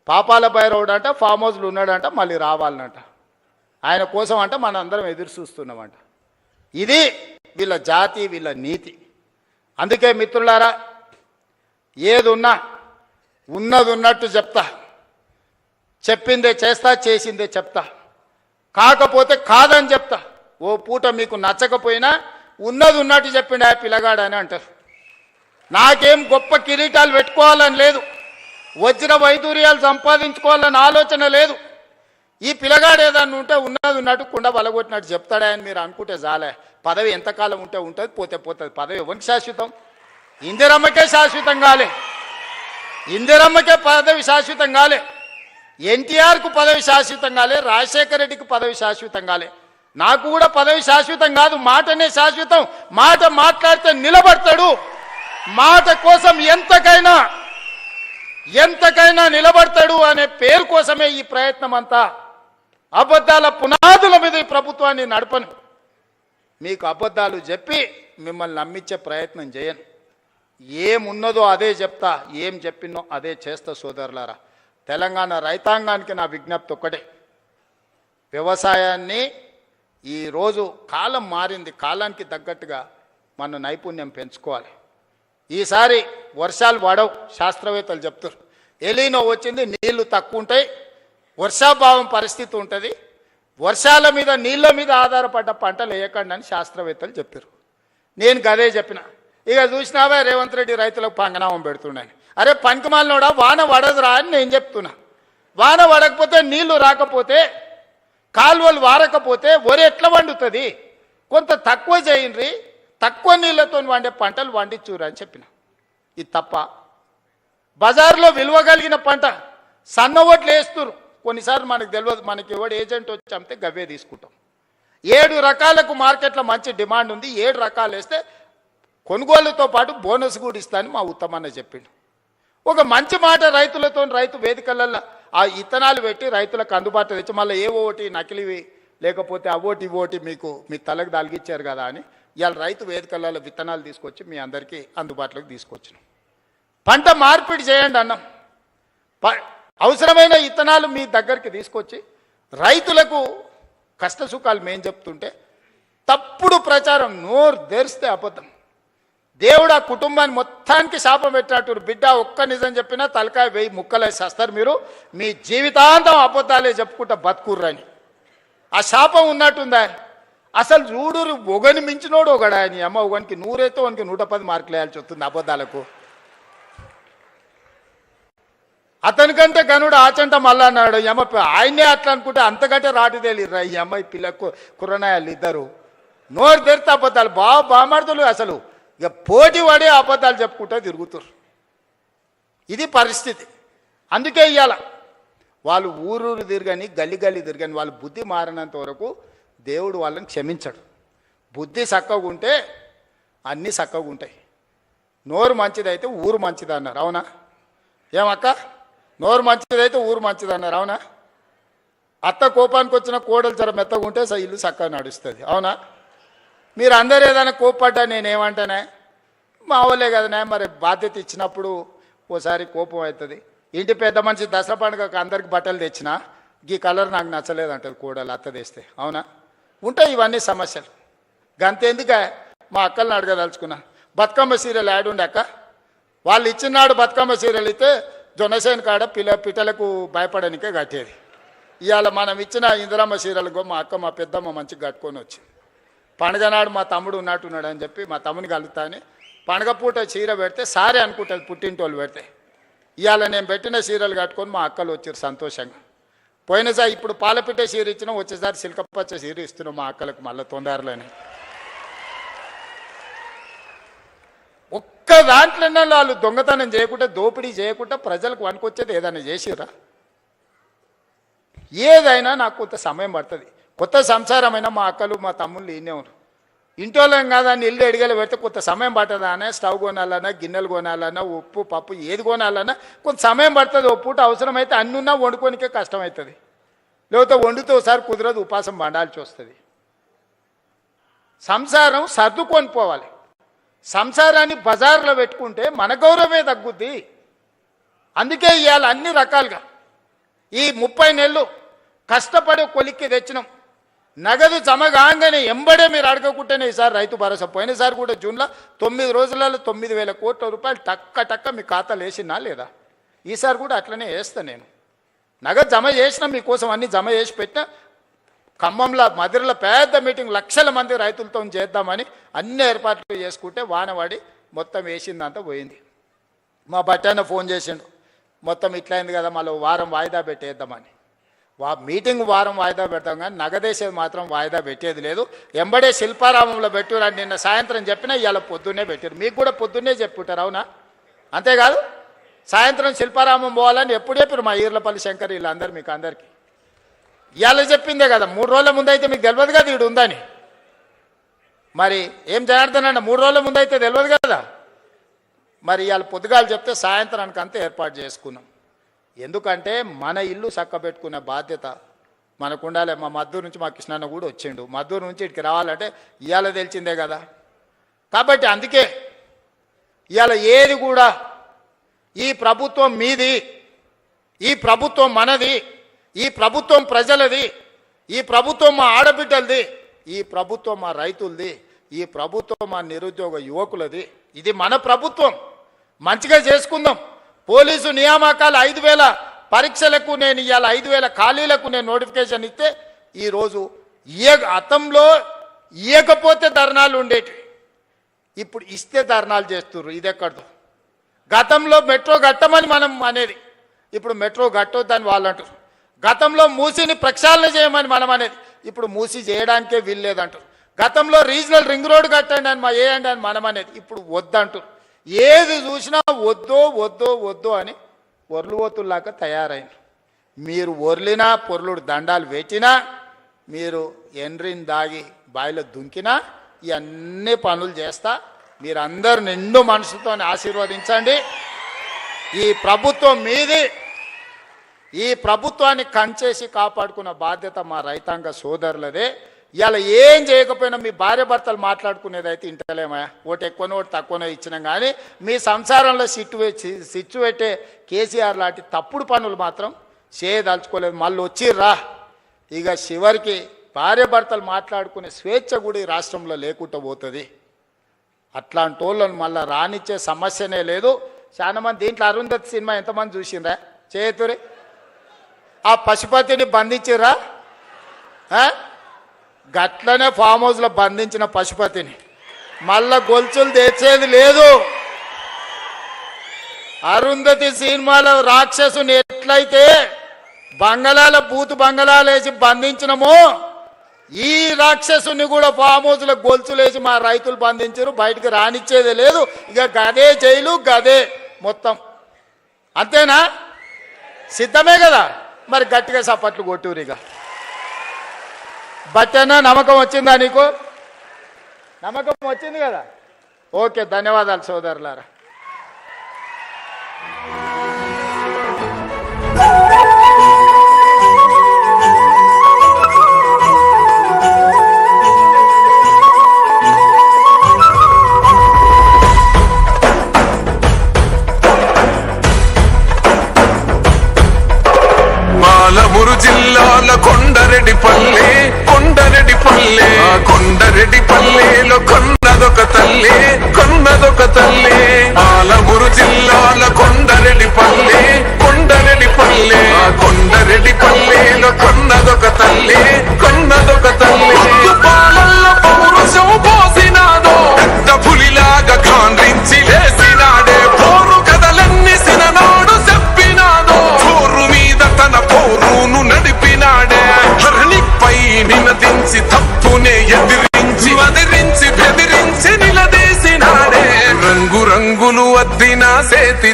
పాపాల భైరవుడు అంట ఫామ్ హౌస్లో ఉన్నాడంట, మళ్ళీ రావాలనంట. ఆయన కోసం అంట మన అందరం ఎదురు చూస్తున్నామంట. ఇది వీళ్ళ జాతి, వీళ్ళ నీతి. అందుకే మిత్రులారా, ఏది ఉన్నా ఉన్నది ఉన్నట్టు చెప్తా, చెప్పిందే చేస్తా, చేసిందే చెప్తా, కాకపోతే కాదని చెప్తా. ఓ పూట మీకు నచ్చకపోయినా ఉన్నది ఉన్నట్టు చెప్పిండు ఆ పిల్లగాడని అంటారు. నాకేం గొప్ప కిరీటాలు పెట్టుకోవాలని లేదు, వజ్ర వైదూర్యాలు సంపాదించుకోవాలని ఆలోచన లేదు. ఈ పిల్లగాడు ఏదన్నా ఉంటే ఉన్నది ఉన్నట్టు కుండ బలగొట్టినట్టు చెప్తాడా అని మీరు అనుకుంటే చాలే. పదవి ఎంతకాలం ఉంటే ఉంటుంది, పోతే పోతుంది. పదవి ఎవరికి శాశ్వతం? ఇందిరమ్మకే శాశ్వతం కాలే, ఇందిరమ్మకే పదవి శాశ్వతం కాలే, ఎన్టీఆర్కు పదవి శాశ్వతం కాలే, రాజశేఖర రెడ్డికి పదవి శాశ్వతం కాలే. నాకు కూడా పదవి శాశ్వతం కాదు, మాటనే శాశ్వతం. మాట మాట్లాడితే నిలబడతాడు, మాట కోసం ఎంతకైనా నిలబడతాడు అనే పేరు కోసమే ఈ ప్రయత్నం అంతా. అబద్ధాల పునాదుల మీద ఈ ప్రభుత్వాన్ని నడపను. మీకు అబద్ధాలు చెప్పి మిమ్మల్ని నమ్మించే ప్రయత్నం చేయను. ఏమున్నదో అదే చెప్తా, ఏం చెప్పినో అదే చేస్తా. సోదరులారా, తెలంగాణ రైతాంగానికి నా విజ్ఞప్తి ఒక్కటే, వ్యవసాయాన్ని ఈరోజు కాలం మారింది, కాలానికి తగ్గట్టుగా మన నైపుణ్యం పెంచుకోవాలి. ఈసారి వర్షాలు పడవు, శాస్త్రవేత్తలు చెప్తారు. ఎలీనో వచ్చింది, నీళ్లు తక్కువ ఉంటాయి, వర్షాభావం పరిస్థితి ఉంటుంది, వర్షాల మీద నీళ్ళ మీద ఆధారపడ్డ పంటలు వేయకండి అని శాస్త్రవేత్తలు చెప్పారు. నేను గదే చెప్పిన. ఇక చూసినావా రేవంత్ రెడ్డి రైతులకు పంగనామం పెడుతున్నాను. అరే పంకమాలనోడా, వాన పడదురా అని నేను చెప్తున్నా. వాన పడకపోతే, నీళ్లు రాకపోతే, కాలువలు వారకపోతే వరి ఎట్లా వండుతుంది? కొంత తక్కువ చేయండి, తక్కువ నీళ్లతో వండే పంటలు వండించురా అని చెప్పిన. ఇది తప్ప? బజార్లో విలువ కలిగిన పంట సన్న ఓట్లు వేస్తున్నారు. కొన్నిసార్లు మనకు తెలియదు, మనకి ఎవడు ఏజెంట్ వచ్చి అమ్మితే గవ్వే తీసుకుంటాం. 7 రకాలకు మార్కెట్లో మంచి డిమాండ్ ఉంది, 7 రకాలు వేస్తే కొనుగోలుతో పాటు బోనస్ కూడా ఇస్తానని మా ఉత్తమన్న చెప్పిండు. ఒక మంచి మాట రైతులతో, రైతు వేదికలలో ఆ ఇత్తనాలు పెట్టి రైతులకు అందుబాటులో తెచ్చి, మళ్ళీ ఏవో ఒకటి నకిలివి లేకపోతే అవోటి ఇవోటి మీకు మీ తలకు దాల్గిచ్చారు కదా అని ఇవాళ రైతు వేదికలలో విత్తనాలు తీసుకొచ్చి మీ అందరికీ అందుబాటులోకి తీసుకొచ్చినాం. పంట మార్పిడి చేయండి అన్నాం. అవసరమైన ఇత్తనాలు మీ దగ్గరికి తీసుకొచ్చి రైతులకు కష్ట సుఖాలు మేము చెప్తుంటే తప్పుడు ప్రచారం, నోరు తెరిస్తే అబద్ధం. దేవుడు ఆ కుటుంబాన్ని మొత్తానికి శాపం పెట్టినట్టు, బిడ్డ ఒక్క నిజం చెప్పినా తలకాయ 1000 ముక్కలేసి వస్తారు మీరు, మీ జీవితాంతం అబద్ధాలే చెప్పుకుంటా బతుకుర్రని. ఆ శాపం ఉన్నట్టుందా? అసలు చూడు, ఒకని మించినోడు ఒకడా అని. అమ్మ ఒకనికి 100 అయితే వానికి 110 మార్కులు వేయాల్సి వస్తుంది అబద్ధాలకు. అతనికంటే గనుడు ఆచంట మళ్ళా అన్నాడు. అమ్మ ఆయనే అట్లా అనుకుంటే అంతకంటే రాటు తేలిర్రా ఈ అమ్మాయి పిల్లకు కుర్రనాయాలు ఇద్దరు. నోరు తెరితే అబద్ధాలు, బామార్దులు అసలు ఇక పోటీ పడే అబద్ధాలు చెప్పుకుంటూ తిరుగుతారు. ఇది పరిస్థితి. అందుకే ఇవాళ వాళ్ళు ఊరూరు తిరగని, గల్లి తిరగని, వాళ్ళు బుద్ధి మారినంత వరకు దేవుడు వాళ్ళని క్షమించడు. బుద్ధి చక్కగా ఉంటే అన్నీ చక్కగా ఉంటాయి. నోరు మంచిదైతే ఊరు మంచిది అన్నారు, అవునా? ఏమక్క, నోరు మంచిదైతే ఊరు మంచిది అన్నారు, అవునా? అత్త కోపానికి వచ్చిన కోడలు జర మెత్తగా ఉంటే ఇల్లు చక్కగా నడుస్తుంది, అవునా? మీరు అందరు ఏదైనా కోప్పడ్డా నేనేమంటానే, మా వాళ్ళే కదనే, మరి బాధ్యత ఇచ్చినప్పుడు ఓసారి కోపం అవుతుంది. ఇంటి పెద్ద మనిషి దసరా పండుగకు అందరికి బట్టలు తెచ్చినా ఈ కలర్ నాకు నచ్చలేదు అంటారు కోడలు, అత్త తెస్తే, అవునా? ఉంటాయి ఇవన్నీ సమస్యలు. గంతెందుకే మా అక్కల్ని అడగదలుచుకున్నా, బతుకమ్మ సీరియల్ యాడ్ ఉండే అక్క, వాళ్ళు ఇచ్చినాడు బతుకమ్మ సీరియల్ అయితే జొన్నసేన కాడ పిట్టలకు భయపడనికే కట్టేది. ఇవాళ మనం ఇచ్చిన ఇందిరమ్మ సీరియల్కో మా అక్క మా పెద్దమ్మ మంచిగా కట్టుకొని వచ్చింది. పండుగ నాడు మా తమ్ముడు ఉన్నట్టున్నాడు అని చెప్పి మా తమ్ముని కలుగుతాని పండుగ పూట చీర పెడితే సారే అనుకుంటుంది పుట్టింటోళ్ళు పెడితే. ఇవాళ నేను పెట్టిన సీరియల్ కట్టుకొని మా అక్కలు వచ్చారు సంతోషంగా. పోయినసారి ఇప్పుడు పాలపిట్టే చీర ఇచ్చినా వచ్చేసారి సిల్కపచ్చ చీర ఇస్తున్నాం మా అక్కలకు మళ్ళీ తొందరలోనే. ఒక్క దాంట్లోనే వాళ్ళు దొంగతనం చేయకుండా, దోపిడీ చేయకుండా ప్రజలకు వనుకొచ్చేది ఏదైనా చేసిరా? ఏదైనా నాకు కొంత సమయం పడుతుంది. కొత్త సంసారమైనా మా అక్కలు మా తమ్ముళ్ళు ఈయనే ఉన్నారు. ఇంటోళ్ళం కాదా అని ఇల్లు ఎడిగలు పెడితే కొంత సమయం పడుతుందా అనే, స్టవ్ కొనాలన్నా, గిన్నెలు కొనాలన్నా, ఉప్పు పప్పు ఏది కొనాలన్నా కొంత సమయం పడుతుంది. ఓ పూట అవసరమైతే అన్నున్నా వండుకోనికే కష్టమవుతుంది, లేకపోతే వండితే ఒకసారి కుదరదు, ఉపాసం వండాల్సి వస్తుంది. సంసారం సర్దుకొని పోవాలి. సంసారాన్ని బజార్లో పెట్టుకుంటే మన గౌరవమే తగ్గుద్ది. అందుకే ఇవాళ అన్ని రకాలుగా ఈ 30 నెలలు కష్టపడి కొలిక్కి తెచ్చినాం. నగదు జమ కాగానే ఎంబడే మీరు అడగకుంటేనే ఈసారి రైతు భరోసా. పోయినసారి కూడా జూన్లో 9 రోజులలో 9,000 కోట్ల రూపాయలు టక్క మీ ఖాతాలు వేసినా లేదా? ఈసారి కూడా అట్లనే వేస్తా నేను. నగదు జమ చేసినా మీకోసం అన్ని జమ చేసి పెట్టినా. ఖమ్మంలో మదిరలో పెద్ద మీటింగ్, లక్షల మంది రైతులతో చేద్దామని అన్ని ఏర్పాట్లు చేసుకుంటే వానవాడి మొత్తం వేసిందంతా పోయింది. మా బట్టాన ఫోన్ చేసిండు, మొత్తం ఇట్లయింది కదా, మళ్ళీ వారం వాయిదా పెట్టేద్దామని. మీటింగ్ వారం వాయిదా పెడతాం కానీ నగదేసేది మాత్రం వాయిదా పెట్టేది లేదు. ఎంబడే శిల్పారామంలో పెట్టురు నిన్న సాయంత్రం చెప్పినా ఇవాళ పొద్దున్నే పెట్టారు. మీకు కూడా పొద్దున్నే చెప్పుంటారు, అవునా? అంతేకాదు, సాయంత్రం శిల్పారామం పోవాలని ఎప్పుడు చెప్పారు మా ఈర్లపల్లి శంకర్ వీళ్ళందరూ మీకు అందరికీ. ఇవాళ చెప్పిందే కదా, 3 రోజుల ముందు అయితే మీకు తెలియదు కదా ఈడు ఉందని. మరి ఏం జనార్దనన్న 3 రోజుల ముందు అయితే తెలియదు కదా. మరి ఇవాళ పొద్దుగాలు చెప్తే సాయంత్రానికి అంతా ఏర్పాటు చేసుకున్నాం. ఎందుకంటే మన ఇల్లు చక్కబెట్టుకునే బాధ్యత మనకు ఉండాలి. మా మద్దూరు నుంచి మా కృష్ణన్న కూడా వచ్చిండు. మద్దూరు నుంచి ఇక్కడికి రావాలంటే ఇవాళ తెలిసిందే కదా. కాబట్టి అందుకే ఇవాళ ఏది కూడా ఈ ప్రభుత్వం మీది, ఈ ప్రభుత్వం మనది, ఈ ప్రభుత్వం ప్రజలది, ఈ ప్రభుత్వం మా ఆడబిడ్డలది, ఈ ప్రభుత్వం మా రైతులది, ఈ ప్రభుత్వం మా నిరుద్యోగ యువకులది. ఇది మన ప్రభుత్వం. మంచిగా చేసుకుందాం. పోలీసు నియామకాలు 5,000 పరీక్షలకు నేను ఇవాళ 5,000 ఖాళీలకు నేను నోటిఫికేషన్ ఇస్తే ఈరోజు గతంలో ఇవ్వకపోతే ధర్నాలు ఉండేవి, ఇప్పుడు ఇస్తే ధర్నాలు చేస్తున్నారు. ఇది ఎక్కడదో. గతంలో మెట్రో కట్టమని మనం అనేది, ఇప్పుడు మెట్రో కట్టొద్దని వాళ్ళు అంటారు. గతంలో మూసిని ప్రక్షాళన చేయమని మనం అనేది, ఇప్పుడు మూసి చేయడానికే వీల్లేదంటారు. గతంలో రీజనల్ రింగ్ రోడ్ కట్టండి అని వేయండి అని మనం అనేది, ఇప్పుడు వద్దంటారు. ఏది చూసినా వద్దో అని ఒర్లువోతుల్లాగా తయారైంది. మీరు ఒర్లినా పొర్లుడు దండాలు పెట్టినా, మీరు ఎండ్రిని దాగి బాయిలో దుంకినా ఇవన్నీ పనులు చేస్తా. మీరందరూ నిండు మనసుతో ఆశీర్వదించండి. ఈ ప్రభుత్వం మీది. ఈ ప్రభుత్వాన్ని కంచేసి కాపాడుకున్న బాధ్యత మా రైతాంగ సోదరులదే. ఇలా ఏం చేయకపోయినా మీ భార్య భర్తలు మాట్లాడుకునేది అయితే ఇంటలేమా, ఓటు ఎక్కువనో ఓటు తక్కువనో ఇచ్చినాం. కానీ మీ సంసారంలో సిచ్చు పెట్టే కేసీఆర్ లాంటి తప్పుడు పనులు మాత్రం చేయదలుచుకోలేదు. మళ్ళీ వచ్చిర్రా, ఇక చివరికి భార్య భర్తలు మాట్లాడుకునే స్వేచ్ఛ కూడా ఈ రాష్ట్రంలో లేకుండా పోతుంది. అట్లాంటి వాళ్ళని మళ్ళీ రానిచ్చే సమస్యనే లేదు. చాలా మంది దీంట్లో అరుంధతి సినిమా ఎంతమంది చూసిండ్రా? చేతురి ఆ పశుపతిని బంధించిర్రా? గట్లనే ఫామ్ హౌస్లో బంధించిన పశుపతిని మళ్ళా గొలుసులు తెచ్చేది లేదు. అరుంధతి సినిమాలో రాక్షసుని ఎట్లయితే బంగళాల బూతు బంగళాలు వేసి బంధించినమో, ఈ రాక్షసుని కూడా ఫామ్ హౌస్లో గొలుసులు వేసి మా రైతులు బంధించారు. బయటకు రానిచ్చేది లేదు. ఇక గదే జైలు, గదే మొత్తం. అంతేనా? సిద్ధమే కదా? మరి గట్టిగా సపట్లు కొట్టూరు. ఇక బట్టనా నమ్మకం వచ్చిందా నీకు? నమ్మకం వచ్చింది కదా? ఓకే, ధన్యవాదాలు సోదరులారా. పాలమూరు జిల్లాల కొండరెడ్డిపల్లె కొండరెడ్డిపల్లెలో కొన్నదొక తల్లి పాలమూరు జిల్లాల కొండరెడ్డిపల్లె కొండరెడ్డిపల్లెలో కొన్నదొక తల్లి పాలల్లో పౌరుషం పోసినాదో, పెద్ద పులిలాగా కాండ్రించి లేసినాడే. పోరు కథలన్నీ సిననాడు చెప్పినాదో, పోరు మీద తన పోరును నడిపినాడే. ధరణిపై నినదించి తప్పునే ఎదిరించి బెదిరించి నిలదీసినాడే. రంగులు అద్దిన సేతి